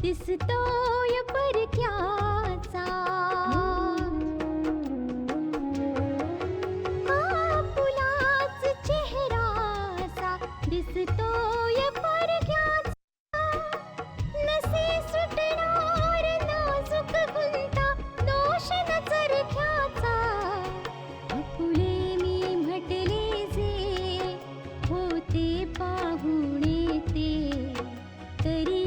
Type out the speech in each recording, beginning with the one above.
दिसतोय परक्याचा फुलाच चेहराचा दिसतोय परक्याचा नसे सुटणार नाजूक गुंता दोष न चरख्याचा फुले मी म्हटले जे होते पाहुणे ते तरी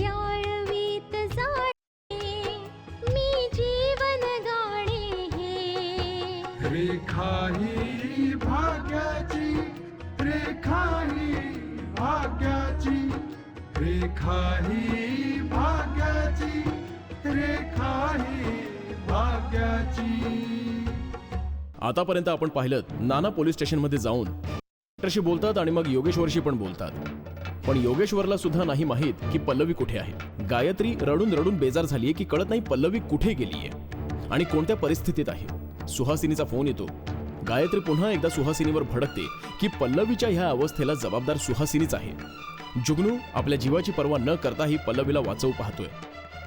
रेखा ही भाग्याची, रेखा ही भाग्याची, रेखा ही भाग्याची, रेखा ही भाग्याची. आतापर्यंत आपण पाहिलं नाना पोलीस स्टेशनमध्ये जाऊन डॉक्टरशी बोलतात आणि मग योगेश्वरशी पण बोलतात. पण योगेश्वरला सुद्धा नाही माहित की पल्लवी कुठे आहे. गायत्री रडून रडून बेजार झालीये की कळत नाही पल्लवी कुठे गेलीये आणि कोणत्या परिस्थितीत आहे. सुहासिनीचा फोन येतो. गायत्री पुन्हा एकदा सुहासिनीवर भडकते की पल्लवीच्या ह्या अवस्थेला जबाबदार सुहासिनीच आहे. जुगनू आपल्या जीवाची पर्वा न करताही पल्लवीला वाचवू पाहतोय.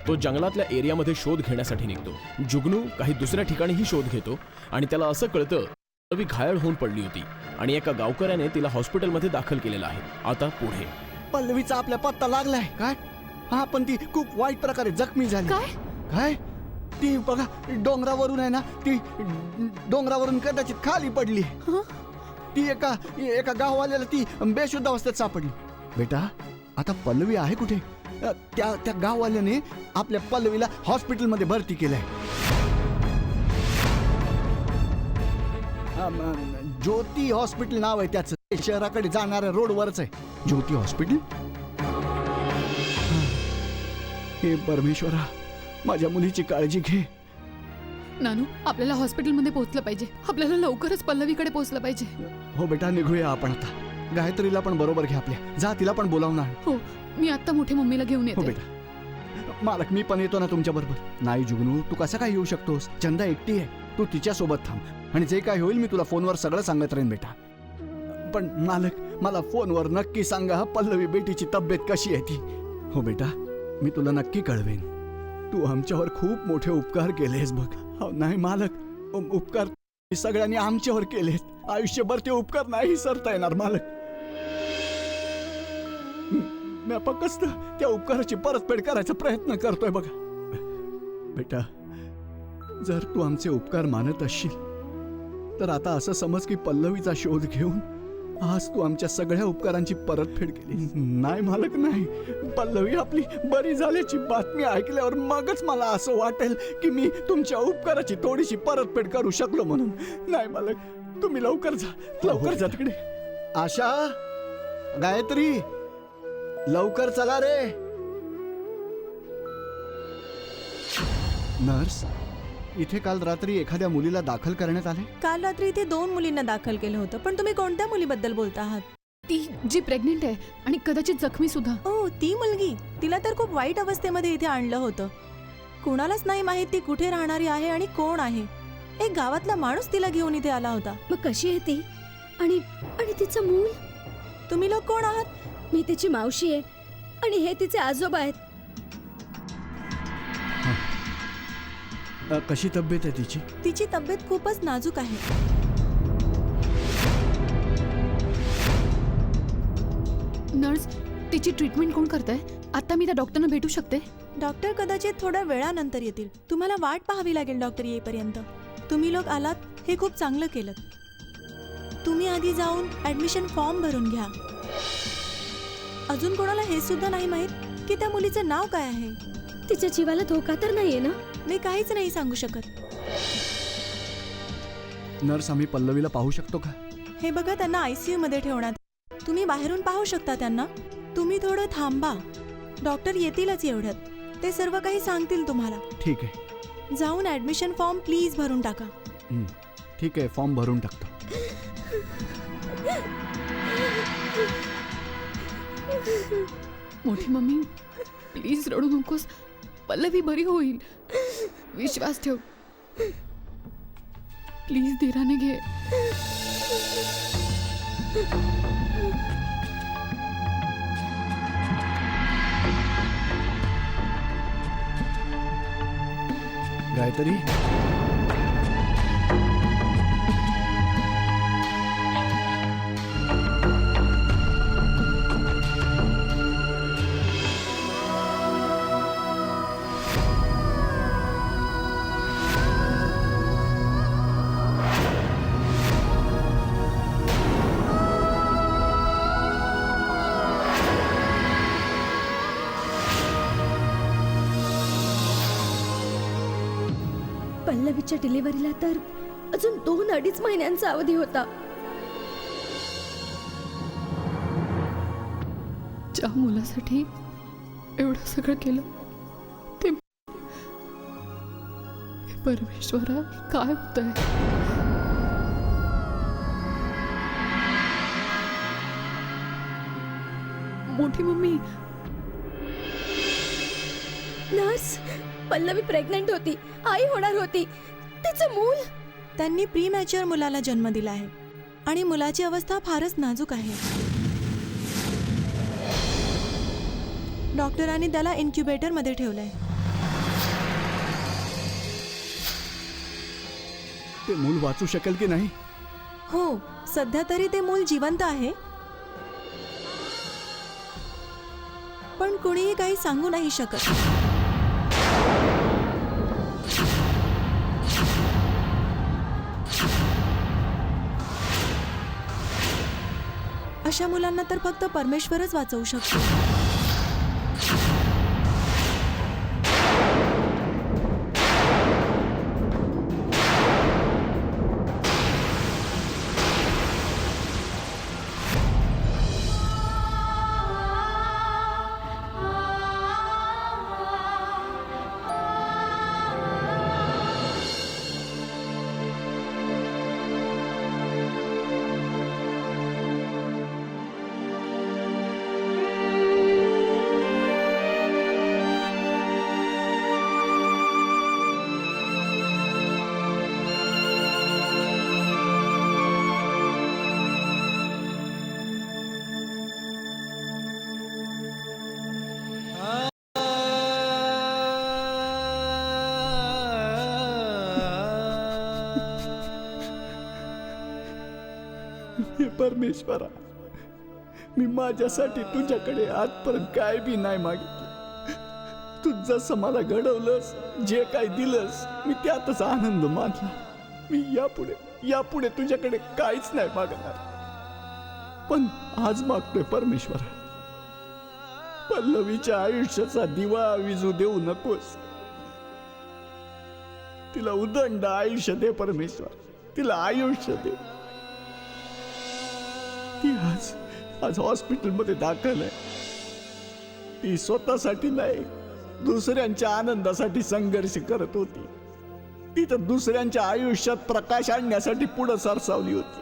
तो जंगलातल्या एरियामध्ये शोध घेण्यासाठी निघतो. जुगनू काही दुसऱ्या ठिकाणीही शोध घेतो आणि त्याला असं कळतं पल्लवी घायल होऊन पडली होती आणि एका गावकऱ्याने तिला हॉस्पिटलमध्ये दाखल केलेलं आहे. आता पुढे पल्लवीचा आपल्या पत्ता लागलाय काय? हा, पण ती खूप वाईट प्रकारे जखमी झाली. काय ती बघा डोंगरावरून आहे ना, ती डोंगरावरून कदाचित खाली पडली. ती एका गाववाल्याला ती बेशुद्ध अवस्थेत सापडली. बेटा आता पल्लवी आहे कुठे? त्या गाववाल्याने आपल्या पल्लवीला हॉस्पिटलमध्ये भरती केलंय. ज्योती हॉस्पिटल नाव आहे त्याचं. शहराकडे जाणाऱ्या रोडवरच आहे ज्योती हॉस्पिटल. हे परमेश्वरा, माझ्या मुलीची काळजी घे. नानू, आपल्याला हॉस्पिटलमध्ये पोहोचलं पाहिजे. आपल्याला लवकरच पल्लवीकडे पोहोचलं पाहिजे. हो बेटा, निघूया आपण आता. गायत्रीला पण बरोबर घ्या आपल्या. जा, तिला पण बोलावून आण. हो, मी आता मोठ्या मम्मीला घेऊन येते. हो बेटा. मालक, मी पण येतो ना तुमच्या बरोबर. नाही जुगनू, तू कसं काय येऊ शकतोस? चंदा एकटी आहे. तू तिच्या सोबत थांब आणि जे काय होईल मी तुला फोनवर सगळं सांगत राहीन बेटा. पण मालक, मला फोनवर नक्की सांगा पल्लवी बेटीची तब्येत कशी आहे ती. हो बेटा, मी तुला नक्की कळवेन. तू आमच्यावर खूप मोठे उपकार केलेस बघ. हो नाही मालक, उपकार सगळ्यांनी आमच्यावर केलेस. आयुष्यभर ते उपकार नाही सरता येणार मालक. मी फक्त त्या उपकाराची परतफेड करायचा प्रयत्न करतोय बघा. बेटा, जर तू आमचे उपकार मानत असशील तर आता असं समज की पल्लवीचा शोध घेऊन आज तू आमच्या सगळ्या उपकारांची परतफेड केली. नाही मालक, नाही. पल्लवी आपली बरी झाल्याची बातमी ऐकल्यावर मगच मला असं वाटेल की मी तुमच्या उपकाराची थोडीशी परतफेड करू शकलो म्हणून. नाही मालक, तुम्ही लवकर जा, लवकर जा तिकडे. आशा, गायत्री, लवकर चला रे. नर्स, इथे काल रात्री एखाद्या मुलीला दाखल करण्यात आले. काल रात्री इथे 2 मुलींना दाखल केलं होतं. पण तुम्ही कोणत्या मुलीबद्दल बोलता आहात? ती जी प्रेग्नेंट आहे आणि कदाचित जखमी सुद्धा. ओ, ती मुलगी. तिला तर खूप वाईट अवस्थेमध्ये इथे आणलं होतं. कुणालाच नाही माहित ती कुठे राहणारी आहे आणि कोण आहे. एक गावातला माणूस तिला घेऊन इथे आला होता. मग कशी आहे ती? आणि तिचं मूल? तुम्ही लोक कोण आहात? मी तिची मावशी आहे आणि हे तिचे आजोबा आहेत. कशी तब्येत आहे तिची? तिची तब्येत खूपच नाजूक आहे. नर्स, तिची ट्रीटमेंट कोण करतंय? आता मी त्या डॉक्टरना भेटू शकते? डॉक्टर कदाचित थोड्या वेळानंतर येतील. तुम्हाला वाट पाहावी लागेल डॉक्टर येईपर्यंत. तुम्ही लोक आलात हे खूप चांगलं केलं. तुम्ही आधी जाऊन ऍडमिशन फॉर्म भरून घ्या. अजून कोणाला हे सुद्धा नाही माहित की त्या मुलीचं नाव काय आहे. तिच्या जीवाला धोका तर नाहीये ना? मी काहीच नाही सांगू शकत. नर्स, आम्ही पल्लवीला पाहू शकतो का? हे बघा, त्यांना ICU मध्ये ठेवण्यात. तुम्ही बाहेरून पाहू शकता त्यांना. तुम्ही थोडं थांबा. डॉक्टर येतीलच एवढ्यात. ते सर्व काही सांगतील तुम्हाला. ठीक आहे. जाऊन ऍडमिशन फॉर्म प्लीज भरून टाका. ठीक आहे, फॉर्म भरून टाकतो. मोठी मम्मी, प्लीज रडू नकोस. पल्लवी बरी होईल. विश्वास ठेव. प्लीज धीराने घे. गायत्री, पल्लवीच्या डिलिव्हरीला तर अजून 2-2.5 महिन्यांचा अवधी होता. ज्या मुलासाठी एवढं सगळं केलं ते हे परमेश्वरा, काय होतंय? मोठी मम्मी, नर्स, पल्लवी प्रेग्नंट होती. आई होणार होती. तिचं मूल. त्यांनी प्रीमॅच्युअर मुलाला जन्म दिला आहे आणि मुलाची अवस्था फारच नाजूक आहे. डॉक्टरांनी त्याला इन्क्युबेटर मध्ये ठेवलंय. ते मूल वाचू शकेल की नाही? हो, सध्या तरी ते मूल जिवंत आहे, पण कुणीही काही सांगू नाही शकत. अशा मुलांना तर फक्त परमेश्वरच वाचवू शकतो. हे परमेश्वरा, मी माझ्यासाठी तुझ्याकडे आजपर्यंत काय बी नाही मागितलं. तू जसं मला घडवलंस, जे काय दिलंस, मी त्यातच आनंद मानला. मी यापुढे तुझ्याकडे काहीच नाही मागणार. पण आज मागतोय परमेश्वरा, पल्लवीच्या आयुष्याचा दिवा विजू देऊ नकोस. तिला उदंड आयुष्य दे परमेश्वर. तिला आयुष्य दे. ती आज हॉस्पिटलमध्ये दाखल आहे. ती स्वतःसाठी नाही, दुसऱ्यांच्या आनंदासाठी संघर्ष करत होती. ती तर दुसऱ्यांच्या आयुष्यात प्रकाश आणण्यासाठी पुढे सरसावली होती.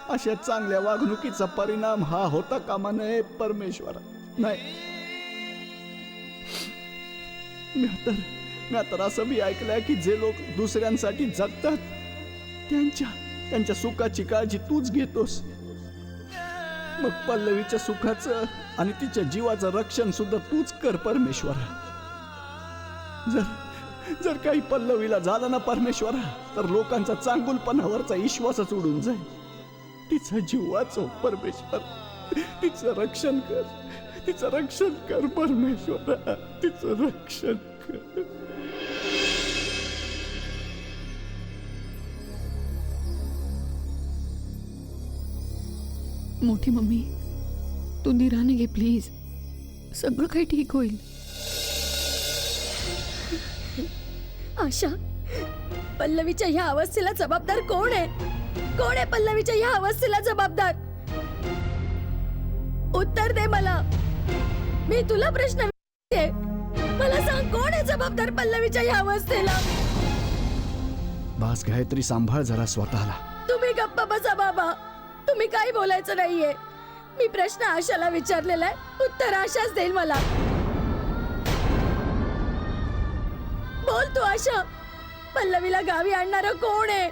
अशा चांगल्या वागणुकीचा परिणाम हा होता कामा नये परमेश्वरा. नाही, मी तर असं बी ऐकलंय की जे लोक दुसऱ्यांसाठी जगतात त्यांच्या सुखाची काळजी तूच घेतोस. मग पल्लवीच्या सुखाचं आणि तिच्या जीवाचं रक्षण सुद्धा तूच कर परमेश्वरा. जर काही पल्लवीला झालं ना परमेश्वरा, तर लोकांचा चांगुलपणावरचा विश्वासच उडून जाईल. तिचा जीव वाचव परमेश्वर. तिचं रक्षण कर, तिचं रक्षण कर परमेश्वरा, तिचं रक्षण कर. मोठी मम्मी, तू निराने घे प्लीज. सगळं काही ठीक होईल. आशा, पल्लवीच्या ह्या अवस्थेला जबाबदार कोण आहे? कोण आहे पल्लवीच्या ह्या अवस्थेला जबाबदार? उत्तर दे मला. मी तुला प्रश्न विचारते. मला सांग, कोण आहे जबाबदार पल्लवीच्या ह्या अवस्थेला? बास गायत्री, सांभाळ जरा स्वतःला. तुम्ही गप्प बसा बाबा. तुम्ही काही बोलायचं नाहीये. मी प्रश्न आशाला विचारलेला आहे, उत्तर आशाच देईल मला. बोल तू आशा, पल्लवीला गावी आणणारं कोण आहे?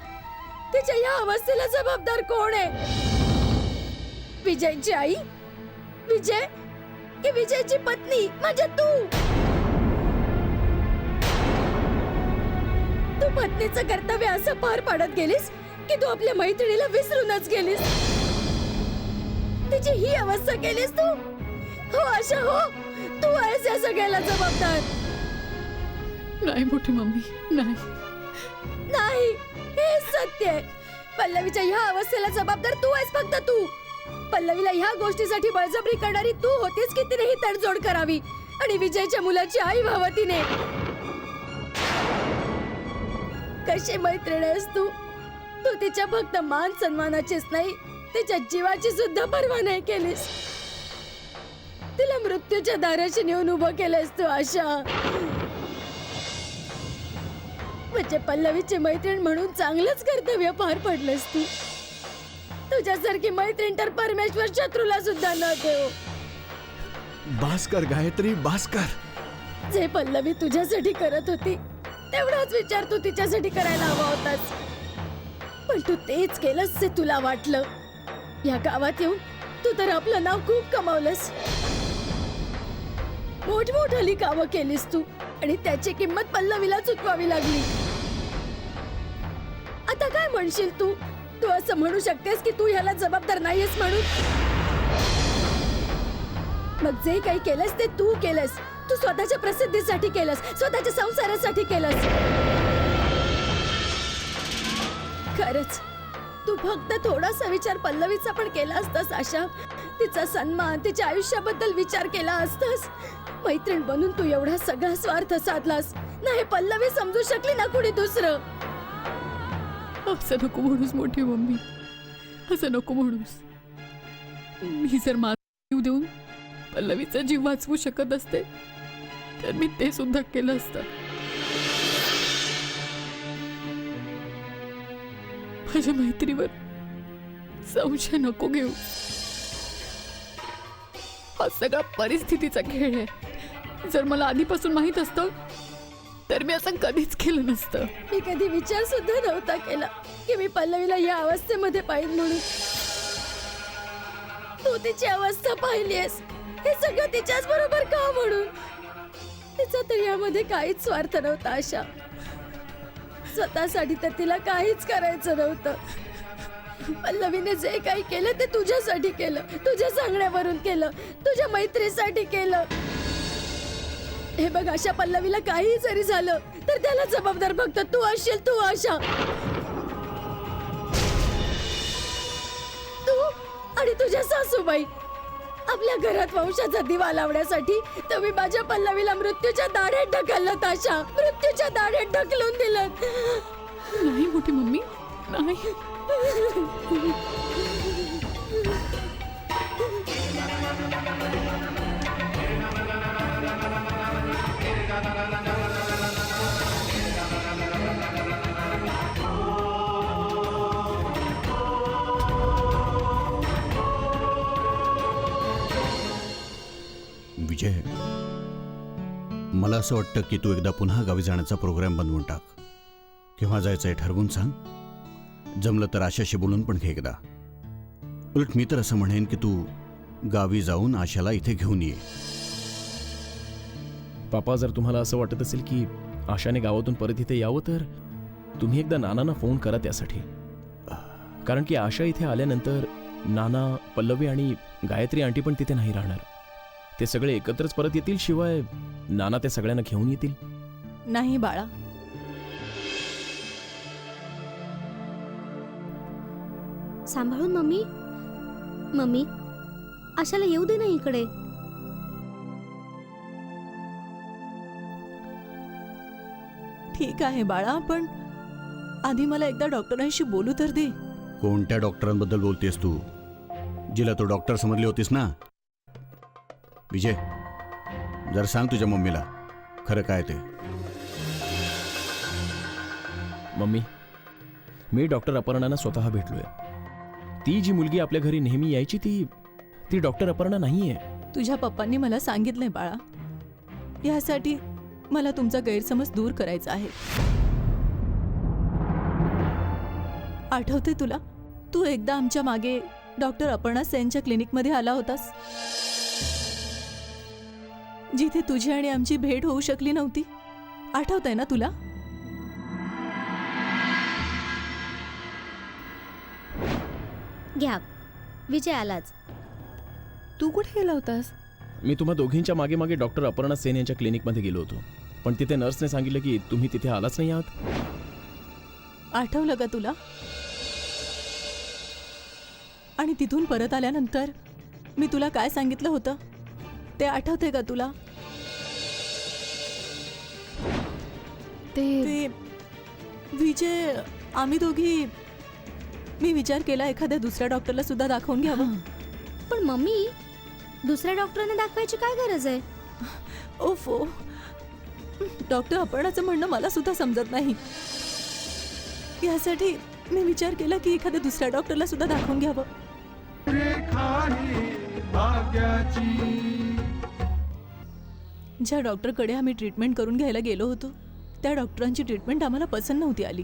तिच्या या अवस्थेला जबाबदार कोण आहे? विजयची आई, विजय की विजयची पत्नी म्हणजे तू? तू पत्नीचं कर्तव्य असं पार पाडत गेलीस की तू आपल्या मैत्रिणीला विसरूनच गेलीस. तिची ही अवस्था केलीस तू. हो आशा, हो, तू आहेस या सगळ्याला जबाबदार. नाही मोठी मम्मी, नाही. नाही, हे सत्य आहे. पल्लवीच्या ह्या अवस्थेला जबाबदार तू आहेस, फक्त तू. पल्लवीला ह्या गोष्टीसाठी बळजबरी करणारी तू होतीस की तिने ही तडजोड करावी, आणि विजयच्या मुलाची आई व्हावं तिने. कशी मैत्रीण आहेस तू? तू तिच्या फक्त मान सन्मानाचीच नाही, तिच्या जीवाची सुद्धा पर्वा नाही केलीस. तिला मृत्यूच्या दाराशी नेऊन उभं केलंस तू आशा. म्हणजे पल्लवीची मैत्रीण म्हणून चांगलंच कर्तव्य पार पडलंस तू. तुझ्यासारखी मैत्रीण तर परमेश्वर शत्रूला सुद्धा न देव. भास्कर गायत्री, भास्कर. जे पल्लवी तुझ्यासाठी करत होती तेवढाच विचार तू तिच्यासाठी करायला हवा होतास, पण तू तेच केलंस जे तुला वाटलं. या गावात येऊन तू तर आपलं नाव खूप कमावलंस. मोठमोठाली कामं केलीस तू, आणि त्याची किंमत पल्लवीला चुकवावी लागली. आता काय म्हणशील तू? तू असं म्हणू शकतेस की तू ह्याला जबाबदार नाहीयेस म्हणून? मग जे काही केलंस ते तू केलंस. तू स्वतःच्या प्रसिद्धीसाठी केलंस, स्वतःच्या संसारासाठी केलंस. खरंच तू फक्त थोडासा विचार पल्लवीचा पण केला असतास आशा. तिचा सन्मान, तिच्या आयुष्याबद्दल विचार केला असतास. मैत्रीण बनून तू एवढा सगळा स्वार्थ साधलास. नाही पल्लवी समजू शकली ना कुणी दुसरं. असं नको म्हणूस मोठी मम्मी, असं नको म्हणूस. मी जर माझा जीव देऊन पल्लवीचा जीव वाचवू शकत असते तर मी ते सुद्धा केलं असतं. माझ्या मैत्रीवर संशय नको घेऊ. हा सगळा परिस्थितीचा खेळ आहे. जर मला आधीपासून माहित असतं तर मी असं कधीच केलं नसतं. मी कधी विचार सुद्धा नव्हता केला की मी पल्लवीला या अवस्थेमध्ये पाहिजे म्हणून. तू तिची अवस्था पाहिलीयस, हे सगळं तिच्याच बरोबर का म्हणून? तिचा तर यामध्ये काहीच स्वार्थ नव्हता आशा. स्वतःसाठी तर तिला काहीच करायचं नव्हतं. पल्लवीने जे काही केलं ते तुझ्यासाठी केलं, तुझ्या सांगण्यावरून केलं, तुझ्या मैत्रीसाठी केलं. हे बघ आशा, पल्लवीला काही जरी झालं तर त्याला जबाबदार फक्त तू असशील. तू आशा, तू आणि तुझ्या सासूबाई. आपल्या घरात वंशाचा दिवा लावण्यासाठी तुम्ही माझ्या पल्लवीला मृत्यूच्या दाढेत ढकललं. आशा, मृत्यूच्या दाढेत ढकलून दिलं. नाही मोठी मम्मी, नाही. विजय, मला असं वाटतं की तू एकदा पुन्हा गावी जाण्याचा प्रोग्राम बनवून टाक. केव्हा जायचंय ठरवून सांग. जमलं तर आशाशी बोलून पण घे एकदा. उलट मी तर असं म्हणेन की तू गावी जाऊन आशाला इथे घेऊन ये. पापा, जर तुम्हाला असं वाटत असेल की आशाने गावातून परत इथे यावं तर तुम्ही एकदा नानांना फोन करा त्यासाठी. कारण की आशा इथे आल्यानंतर नाना, पल्लवी आणि गायत्री आंटी पण तिथे नाही राहणार. ते सगळे एकत्रच परत येतील. शिवाय नाना ते सगळ्यांना घेऊन येतील. नाही बाळा, सांभाळून मम्मी. मम्मी, आशाला येऊ दे ना इकडे. ठीक आहे बाळा, पण आधी मला एकदा डॉक्टरांशी बोलू तर दे. कोणत्या डॉक्टरांबद्दल बोलतेस तू? जिला तू डॉक्टर समजली होतीस ना? विजय, जर सांग तुझ्या मम्मीला खरं काय ते. मम्मी, मी डॉक्टर अपर्णांना स्वतः भेटलोय. ती जी मुलगी आपल्या घरी नेहमी यायची ती डॉक्टर अपर्णा नाहीये. तुझ्या पप्पांनी मला सांगितलंय बाळा, यासाठी मला तुमचा गैरसमज दूर करायचा आहे. आठवते तुला, तू एकदा आमच्या मागे डॉक्टर अपर्णा सेनच्या क्लिनिकमध्ये आला होतास, जिथे तुझी आणि आमची भेट होऊ शकली नव्हती. आठवतंय ना तुला? घ्या, विजय आलाच. तू कुठे गेला होतास? मी तुम्हा दोघींच्या मागे मागे डॉक्टर अपर्णा सेन यांच्या क्लिनिकमध्ये गेलो होतो. पण तिथे नर्सने सांगितलं की तुम्ही तिथे आलाच नाही आहात. आठवलं का तुला? आणि तिथून परत आल्यानंतर मी तुला काय सांगितलं होतं ते आठवते का तुला? ते विजय, आम्ही दोघी, मी विचार केला एखाद्या दुसऱ्या डॉक्टरला सुद्धा दाखवून घ्यावं. पण मम्मी, दुसऱ्या डॉक्टरांना दाखवायची काय गरज आहे? ओफो, डॉक्टर अपर्णाचं म्हणणं मला सुद्धा समजत नाही. यासाठी मी विचार केला की एखाद्या दुसऱ्या डॉक्टरला सुद्धा दाखवून घ्यावं. रेखा ही भाग्याची. ज्या डॉक्टरकडे आम्ही ट्रीटमेंट करून घ्यायला गेलो होतो, त्या डॉक्टरांची ट्रीटमेंट आम्हाला पसंत नव्हती आली.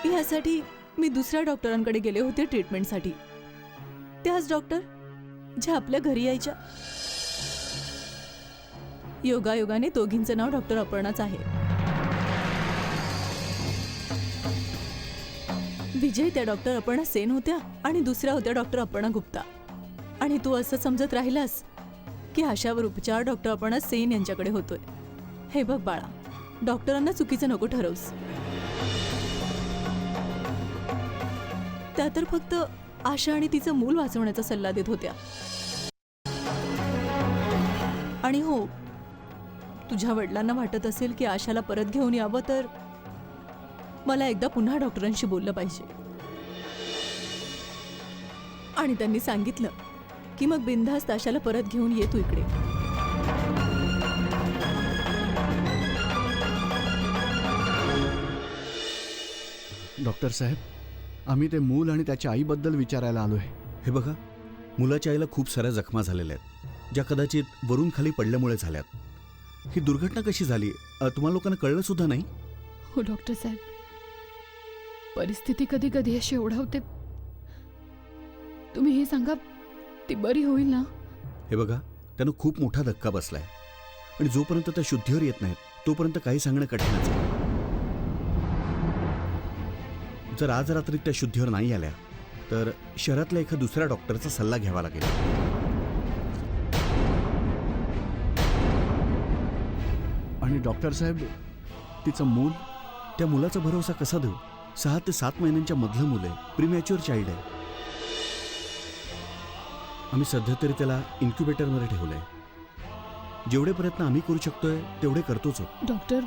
यासाठी मी दुसऱ्या डॉक्टरांकडे गेले होते ट्रीटमेंटसाठी. त्याच डॉक्टर ज्या आपल्या घरी यायच्या. योगायोगाने दोघींचं नाव डॉक्टर अपर्णाच आहे. विजय त्या डॉक्टर अपर्णा सेन होत्या आणि दुसऱ्या होत्या डॉक्टर अपर्णा गुप्ता. आणि तू असं समजत राहिलास की आशावर उपचार डॉक्टर अपर्णा सेन यांच्याकडे होतोय. हे बघ बाळा, डॉक्टरांना चुकीचं नको ठरवूस. त्या तर फक्त आशा आणि तिचं मूल वाचवण्याचा सल्ला देत होत्या. आणि हो, तुझ्या वडिलांना वाटत असेल की आशाला परत घेऊन यावं, तर मला एकदा पुन्हा डॉक्टरांशी बोललं पाहिजे. आणि त्यांनी सांगितलं की मग बिनधास्त आशाला परत घेऊन ये तू इकडे. डॉक्टर साहेब, आम्ही ते मूल आणि त्याच्या आईबद्दल विचारायला आलोय. हे बघा, मुलाच्या आईला खूप साऱ्या जखमा झालेल्या आहेत, ज्या कदाचित वरून खाली पडल्यामुळे झाल्यात. ही दुर्घटना कशी झाली तुम्हाला लोकांना कळलं सुद्धा नाही? हो डॉक्टर साहेब, परिस्थिती कधी कधी अशी ओढावते. तुम्ही हे सांगा, ती बरी होईल ना? हे बघा, त्यानं खूप मोठा धक्का बसलाय आणि जोपर्यंत त्या शुद्धीवर येत नाहीत तोपर्यंत काही सांगणं कठीणच आहे. जर आज रात्री त्या शुद्धीवर नाही आल्या तर शहरातल्या एका दुसऱ्या डॉक्टरचा सल्ला घ्यावा लागेल. आणि डॉक्टर साहेब, तिचं मूल? त्या मुलाचा भरोसा कसा देऊ? 6 ते 7 महिन्यांच्या मधलं मुलं आहे, प्रीमॅच्युअर चाइल्ड आहे. आम्ही सध्या तरी त्याला इन्क्युबेटरमध्ये ठेवलंय. जेवढे प्रयत्न आम्ही करू शकतोय तेवढे करतोच. डॉक्टर,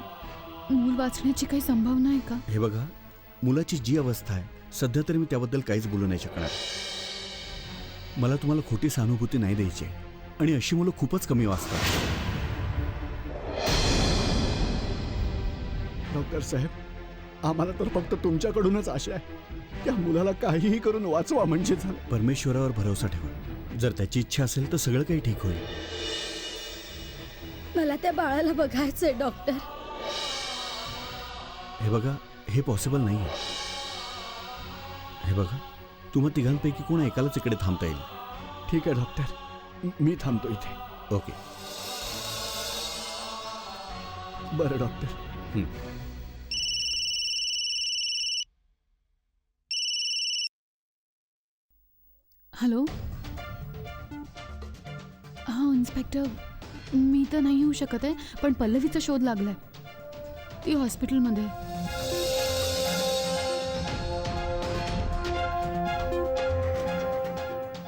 मूल वाचण्याची काही संभावना आहे का? हे बघा, मुलाची जी अवस्था आहे सध्या तरी मी त्याबद्दल काहीच बोलू नाही शकणार. मला तुम्हाला खोटी सहानुभूती नाही द्यायची आहे. आणि अशी मुलं खूपच कमी वाचतात. डॉक्टर साहेब, आम्हाला तर फक्त तुमच्याकडूनच आशा आहे. त्या मुलाला काहीही करून वाचवा म्हणजे झालं. परमेश्वरावर भरोसा ठेवा. जर त्याची इच्छा असेल तर सगळं काही ठीक होईल. मला त्या बाळाला बघायचंय डॉक्टर. हे बघा, हे पॉसिबल नाही आहे. हे बघा, तुम्हा तिघांपैकी कोण एकालाच इकडे थांबता येईल. ठीक आहे डॉक्टर, मी थांबतो इथे. ओके. बरं डॉक्टर. हं. हॅलो, हां इन्स्पेक्टर, मी तर नाही येऊ शकत आहे, पण पल्लवीचा शोध लागलाय. ती हॉस्पिटलमध्ये आहे.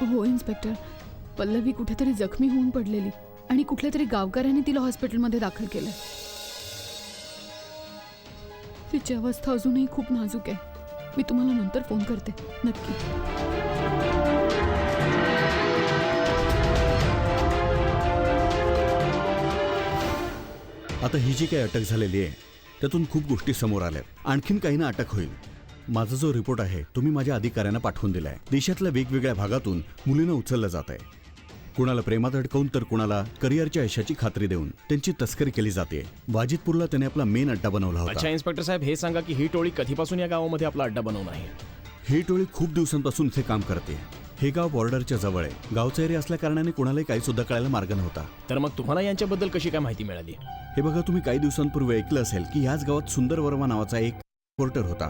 हो इन्स्पेक्टर, पल्लवी कुठेतरी जखमी होऊन पडलेली आणि कुठल्या तरी गावकऱ्याने तिला हॉस्पिटलमध्ये दाखल केलंय. तिची अवस्था अजूनही खूप नाजूक आहे. मी तुम्हाला नंतर फोन करते नक्की. आता ही जी काही अटक झालेली आहे त्यातून खूप गोष्टी समोर आल्यात. आणखीन काही ना अटक होईल. माझा जो रिपोर्ट आहे तुम्ही माझ्या अधिकाऱ्यांना पाठवून दिलाय. देशातल्या वेगवेगळ्या भागातून मुलींना उचललं जात आहे. कुणाला प्रेमात अडकवून तर कुणाला करिअरच्या यशाची खात्री देऊन त्यांची तस्करी केली जाते. वाजिदपूरला त्याने आपला मेन अड्डा बनवला अच्छा होता. इन्स्पेक्टर साहेब, हे सांगा की ही टोळी कधीपासून या गावामध्ये आपला अड्डा बनवून आहे? ही टोळी खूप दिवसांपासून इथे काम करते. हे गाव बॉर्डरच्या जवळ आहे. गावचा एरिया असल्या कारणाने कुणालाही काही सुद्धा कळायला मार्ग नव्हता. तर मग तुम्हाला यांच्याबद्दल कशी काय माहिती मिळाली? हे बघा, तुम्ही काही दिवसांपूर्वी ऐकलं असेल की याच गावात सुंदर वर्मा नावाचा एक रिपोर्टर होता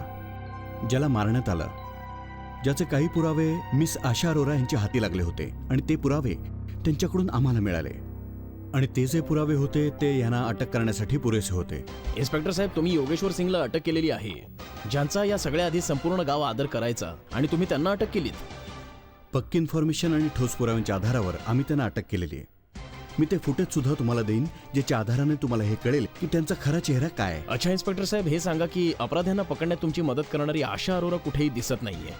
ज्याला मारण्यात आलं. ज्याचे काही पुरावे मिस आशा अरोरा यांच्या हाती लागले होते आणि ते पुरावे त्यांच्याकडून आम्हाला मिळाले. आणि ते जे पुरावे होते ते यांना अटक करण्यासाठी पुरेसे होते. इन्स्पेक्टर साहेब, तुम्ही योगेश्वर सिंगला अटक केलेली आहे, ज्यांचा या सगळ्या आधी संपूर्ण गाव आदर करायचा, आणि तुम्ही त्यांना अटक केलीत. पक्की इन्फॉर्मेशन आणि ठोस पुराव्यांच्या आधारावर आम्ही त्यांना अटक केलेली आहे. मी ते फुटेज सुद्धा तुम्हाला देईन, ज्याच्या आधाराने तुम्हाला हे कळेल की त्यांचा खरा चेहरा काय आहे. अच्छा इन्स्पेक्टर साहेब, हे सांगा की अपराध्यांना पकडण्यात तुमची मदत करणारी आशा अरोरा कुठेही दिसत नाहीये.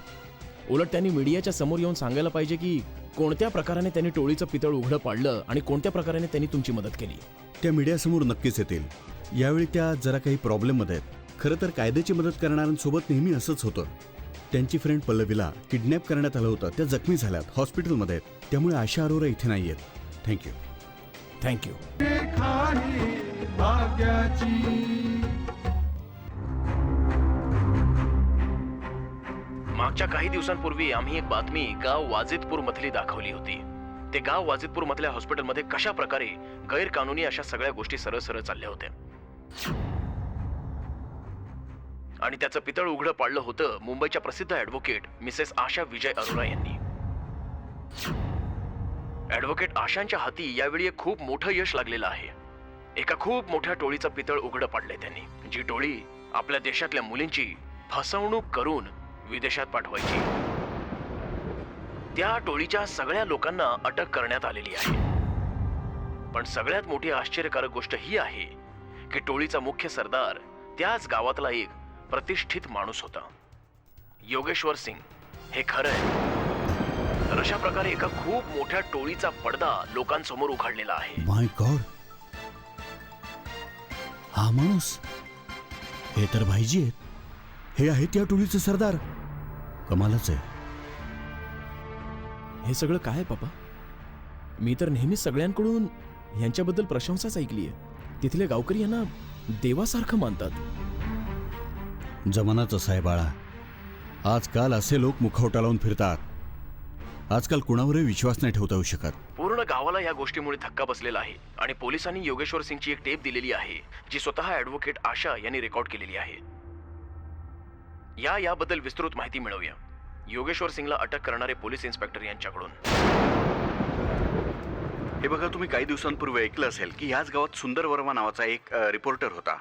उलट त्यांनी मीडियाच्या समोर येऊन सांगायला पाहिजे की कोणत्या प्रकाराने त्यांनी टोळीचं पितळ उघडं पाडलं आणि कोणत्या प्रकाराने त्यांनी तुमची मदत केली. त्या मीडियासमोर नक्कीच येतील. यावेळी त्या जरा काही प्रॉब्लेममध्ये आहेत. खरं तर कायद्याची मदत करणाऱ्यांसोबत नेहमी असंच होतं. त्यांची फ्रेंड पल्लवीला किडनॅप करण्यात आलं होतं. त्या जखमी झाल्यात, हॉस्पिटलमध्ये आहेत. त्यामुळे आशा अरोरा इथे नाही आहेत. थँक्यू. थँक्यू. रेखा आहे भाग्याची. मागच्या काही दिवसांपूर्वी आम्ही एक बातमी गाव वाजिदपूर मधली दाखवली होती. ते गाव वाजिदपूर मधल्या हॉस्पिटलमध्ये कशा प्रकारे गैरकानूनी अशा सगळ्या गोष्टी सरळ सरळ चालल्या होत्या आणि त्याचं पितळ उघडं पाडलं होतं मुंबईच्या प्रसिद्ध ॲडव्होकेट मिसेस आशा विजय अरोरा यांनी. ॲडव्होकेट आशांच्या हाती यावेळी एक खूप मोठं यश लागलेलं आहे. एका खूप मोठ्या टोळीचं पितळ उघडं पाडलंय त्यांनी, जी टोळी आपल्या देशातल्या मुलींची फसवणूक करून विदेशात पाठवायची. त्या टोळीच्या सगळ्या लोकांना अटक करण्यात आलेली आहे. पण सगळ्यात मोठी आश्चर्यकारक गोष्ट ही आहे की टोळीचा मुख्य सरदार त्याच गावातला एक प्रतिष्ठित माणूस होता, योगेश्वर सिंग. हे खरं आहे. तर अशा प्रकारे एका खूप मोठ्या टोळीचा पडदा लोकांसमोर उघडलेला आहे. माय गॉड, हा माणूस, हे तर भाईजी आहेत. हे आहेत या टोळीचे सरदार. कमालच आहे. हे सगळं काय आहे पापा? मी तर नेहमी सगळ्यांकडून यांच्याबद्दल प्रशंसाच ऐकली आहे. तिथले गावकरी यांना देवासारखं मानतात. जमानाच असा आहे बाळा. आजकाल असे लोक मुखवटा लावून फिरतात. आजकाल कुणावरही विश्वास नाही ठेवता येऊ शकत. पूर्ण गावाला या गोष्टीमुळे धक्का बसलेला आहे आणि पोलिसांनी योगेश्वर सिंगची एक टेप दिलेली आहे जी स्वतः ॲडव्होकेट आशा यांनी रेकॉर्ड केलेली आहे. याबद्दल विस्तृत माहिती मिळवूया योगेश्वर सिंगला अटक करणारे पोलीस इन्स्पेक्टर यांच्याकडून. हे बघा, तुम्ही काही दिवसांपूर्वी ऐकलं असेल की याच गावात सुंदर वर्मा नावाचा एक रिपोर्टर होता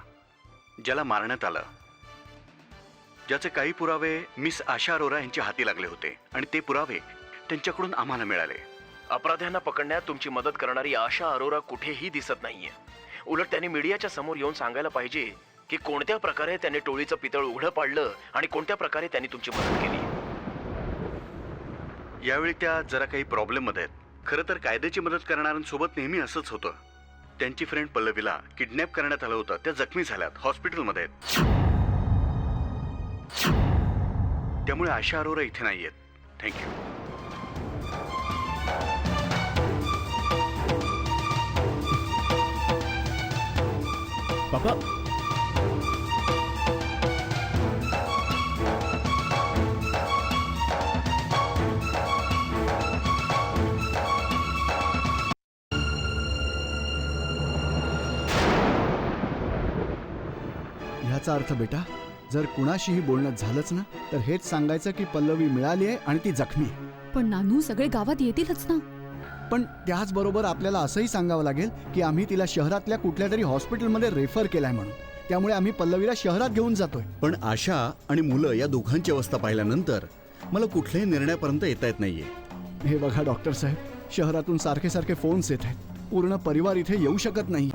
ज्याला मारण्यात आलं. ज्याचे काही पुरावे मिस आशा अरोरा यांच्या हाती लागले होते आणि ते पुरावे त्यांच्याकडून आम्हाला मिळाले. अपराध्यांना पकडण्यात तुमची मदत करणारी आशा अरोरा कुठेही दिसत नाहीये. उलट त्यांनी मीडियाच्या समोर येऊन सांगायला पाहिजे की कोणत्या प्रकारे त्यांनी टोळीचं पितळ उघडं पाडलं आणि कोणत्या प्रकारे त्यांनी तुमची मदत केली. यावेळी त्या जरा काही प्रॉब्लेममध्ये आहेत. खरं तर कायद्याची मदत करणाऱ्यांसोबत नेहमी असंच होतं. त्यांची फ्रेंड पल्लवीला किडनॅप करण्यात आलं होतं. त्या जखमी झाल्यात, हॉस्पिटलमध्ये आहेत. त्यामुळे आशा अरोरा इथे नाही आहेत. थँक्यू. पापा, ह्याचा अर्थ बेटा, जर कुणाशीही बोलणं झालंच ना तर हेच सांगायचं की पल्लवी मिळाली आहे आणि ती जखमी आहे. पण नानू सगळे गावात येतीलच ना. पण त्याचबरोबर आपल्याला असंही सांगावं लागेल की आम्ही तिला शहरातल्या कुठल्या तरी हॉस्पिटलमध्ये रेफर केलाय म्हणून. त्यामुळे आम्ही पल्लवीला शहरात घेऊन जातोय. पण आशा आणि मुलं या दोघांची अवस्था पाहिल्यानंतर मला कुठल्याही निर्णयापर्यंत येता येत नाहीये. हे बघा डॉक्टर साहेब, शहरातून सारखे सारखे फोन्स येत आहेत. पूर्ण परिवार इथे येऊ शकत नाही.